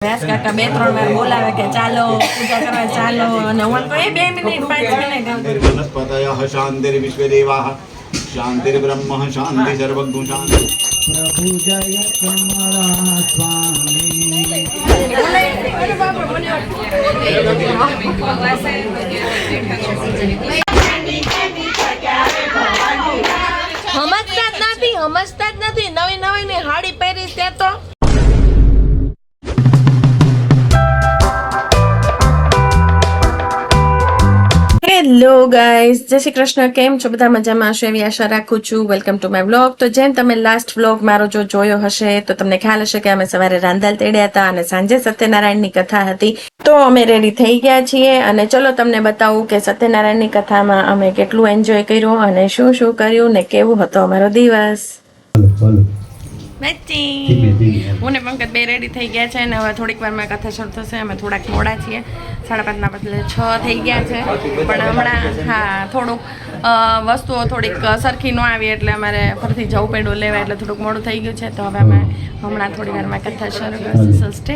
વ્યાસ કાકા 2-3 વાર બોલાવે કે ચાલો પૂજા કરવા ચાલો અને હું કહું 2 મિનિટ 5 મિનિટ વનસ્પતયઃ શાંતિર્વિશ્વદેવાઃ શાંતિર્બ્રહ્મ શાંતિ સર્વગુણ શાંતિ પ્રભુ જય કમળા સ્વામી સમજતા જ નથી નવી ની હાડી પહેરી તે તો હેલો ગાઈઝ, જય શ્રી કૃષ્ણ. કેમ છો બધા? મજામાં હશો એવી આશા રાખું છું. Welcome to my vlog. તો જેમ તમે લાસ્ટ વ્લોગ મારો જો જોયો હશે તો તમને ખ્યાલ હશે કે અમે સવારે રાંધાલ તેડ્યા હતા અને સાંજે સત્યનારાયણની કથા હતી. તો અમે રેડી થઈ ગયા છીએ અને ચલો તમને બતાવું કે સત્યનારાયણની કથામાં અમે કેટલું એન્જોય કર્યું અને શું શું કર્યું ને કેવું હતો અમારો દિવસ. હું ને પંકજ બે રેડી થઈ ગયા છે અને હવે થોડીક વારમાં કથા શરૂ થશે. અમે થોડાક મોડા છીએ, 5:30 બદલે 6 થઈ ગયા છે. પણ હમણાં હા થોડુંક વસ્તુઓ થોડીક સરખી ન આવી એટલે અમારે ફરીથી જવું પડ્યું લેવા, એટલે થોડુંક મોડું થઈ ગયું છે. તો હવે અમે હમણાં થોડી વારમાં કથા શરૂ કરશું. સો સ્ટે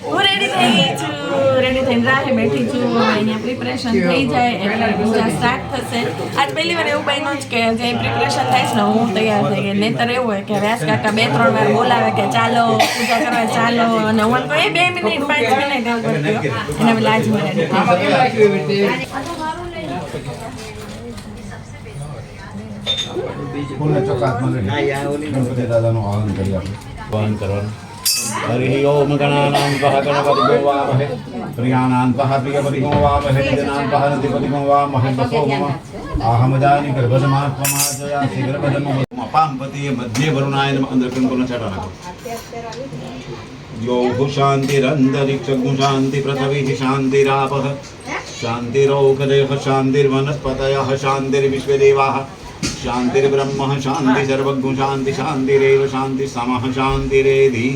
હું રેડી થઈ ગઈ છું, રેડી થઈને રાહે બેઠી છું. અહીંયા પ્રિપરેશન થઈ જાય એટલે પૂજા સ્ટાર્ટ થશે. આજ પહેલી વાર એવું બન્યું જ કે જે પ્રિપરેશન થાય છે ને હું તૈયાર થઈ ગઈ. નહીંતર એવું હોય કે વ્યાસ કાકા 2-3 વાર બોલાવે કે ચાલો પૂજા કરવા ચાલો અને હું કહું 2 મિનિટ 5 મિનિટ એવું કરતી અને હવે લાજ મને हरि ओम गणानां वः गणपतिगो वामहे प्रियाणां वः प्रियपतिगो वामहे जनां वः नतिपतिगो वामहे वसो मम आहमदानि गर्भसमात्ममाजयासि गर्भजन्म अपाम्पति मध्ये वरुणाय नमः अंदरकंकुल चटाना यो शान्तिरन्तरिक्षगुं शान्ति पृथिवीः शान्तिरापः शान्तिरोगदेह शान्तिर्वनस्पतयः शान्तिर्विश्वदेवाः शान्तिर्ब्रह्म शान्ति सर्वगुण शान्ति शान्तिरेव शान्ति समः शान्तिरेधि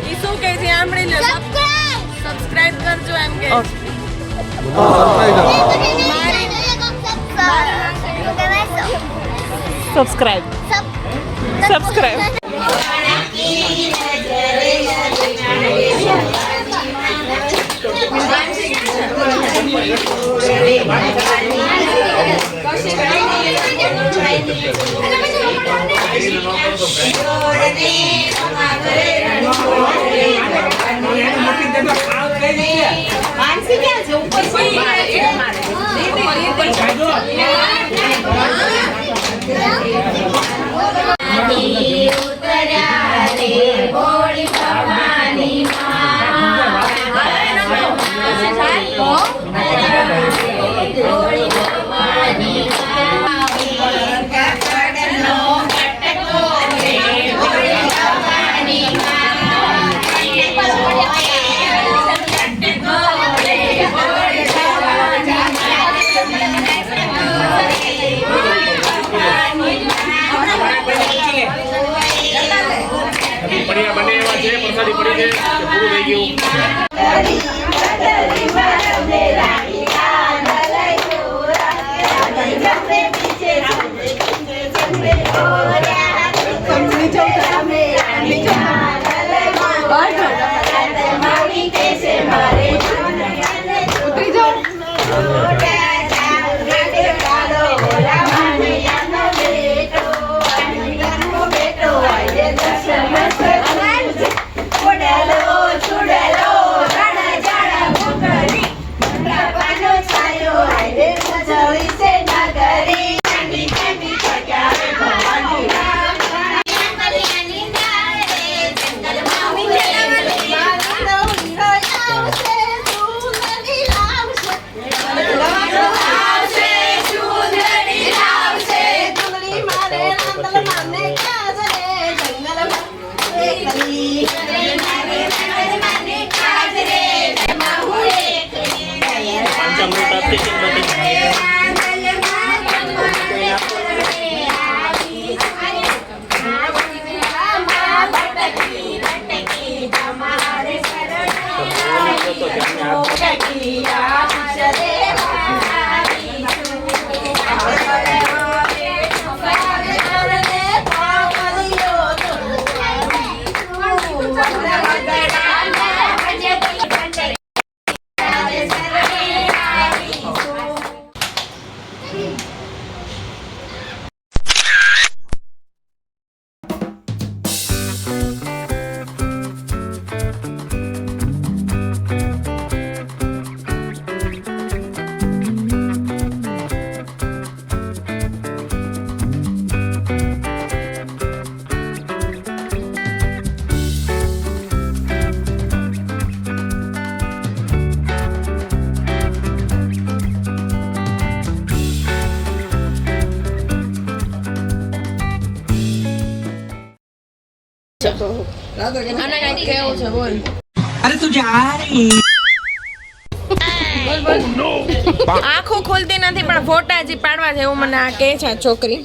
ઈ શું કહે છે સાંભળી લો સબસ્ક્રાઇબ કરજો એમ કે સબસ્ક્રાઇબ Nagari, આને કઈ કેવું છે બોલ. अरे तू जा रही આંખો ખુલતી નથી પણ ફોટા હજી પાડવા છે એવું મને આ કહે છે આ છોકરી.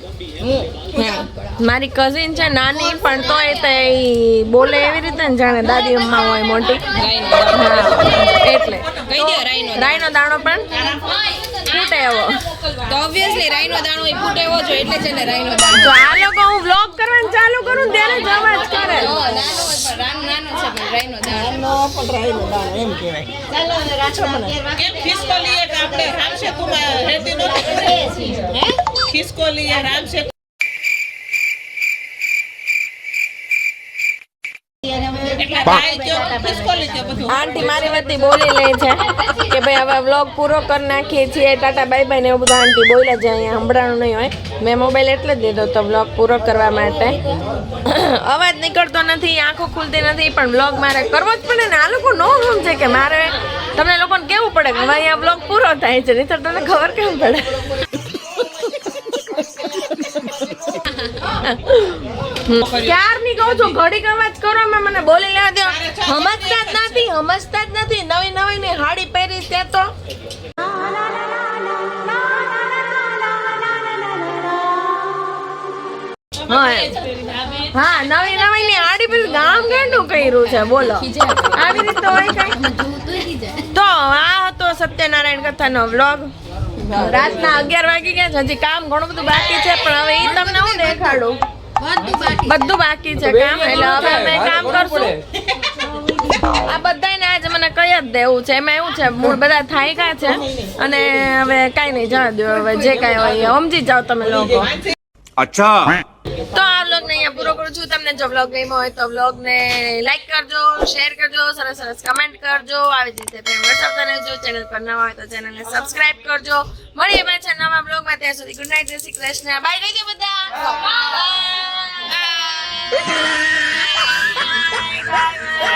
હા મારી કઝિન છે નાની પણ તોય તે ઈ બોલે એવી રીતે ને જાણે દાદી અમ્મા હોય મોટી. હા એટલે કહી દે રાઈનો દાણો પણ ફૂટે એવો. તો ઓબ્વિયસલી રાઈનો દાણો એ ફૂટે એવો જો એટલે છે ને રાઈનો દાણો. તો આ લોકો હું વ્લોગ કરવાનું ચાલુ કરું ને ત્યારે જ અવાજ કરે. નાનો હોય પણ નાનો છે પણ રાઈનો દાણો. ખિસકોલી એક આપણે રામશે કુમાર હેતી નહોતી હે ખિસકોલી એ રામશે એટલે ભાઈ જો ખિસકોલી કે બધું આંટી મારી વતી બોલી લે છે કે ભાઈ હવે વ્લોગ પૂરો કરી નાખીએ છીએ ટાટા બાય બાય ને એવું બધું આંટી બોલ્યા છે. અહીંયા સંભળાણું નહીં હોય. મેં મોબાઈલ એટલે જ દીધો તો વ્લોગ પૂરો કરવા માટે. અવાજ નીકળતો નથી, આંખો ખુલતી નથી પણ વ્લોગ મારે કરવો જ પડે ને. આ લોકો નો સમજે કે મારે તમને લોકોને કેવું પડે કે હવે અહીંયા વ્લોગ પૂરો થાય છે નહીં તો તમને ખબર કેમ પડે. ક્યારની કહું છું ઘડીક અવાજ કરો મને બોલી લેવા દો. સમજતા જ નથી નવી નવી ની હાડી પહેરી તે તો હા નવી ની હાડી પહેરી ગામ ગાંડું કર્યું છે બોલો. આવી રીતે હોય કઈ તો આ હતો સત્યનારાયણ કથાનો વ્લોગ. રાતના 11 વાગી ગયા છે. હજી કામ ઘણું બધું બાકી છે પણ હવે ઈ તમને હું દેખાડું. બધું બાકી છે કામ એટલે હવે અમે કામ કરશું. આ બધાને આજે મને કહી જ દેવું છે. એમાં એવું છે મૂળ બધા થાયકા છે અને હવે કાંઈ નહીં જવા દો. હવે જે કાંઈ હોય એ સમજી જાઓ તમે લોકો. अच्छा તો આ વ્લોગને અહીંયા પૂરો કરું છું. તમને જો વ્લોગ ગમ્યો હોય તો વ્લોગને લાઈક કરજો, શેર કરજો, સરસ કમેન્ટ કરજો. આવી જ રીતે પ્રેમ વરસાવતા રહેજો. ચેનલ પર નવા હોય તો ચેનલને સબસ્ક્રાઇબ કરજો. મળીએ પાછા નવા વ્લોગમાં. ત્યાં સુધી ગુડ નાઇટ, જય શ્રી કૃષ્ણ. બાય કહી દો બધા. બાય.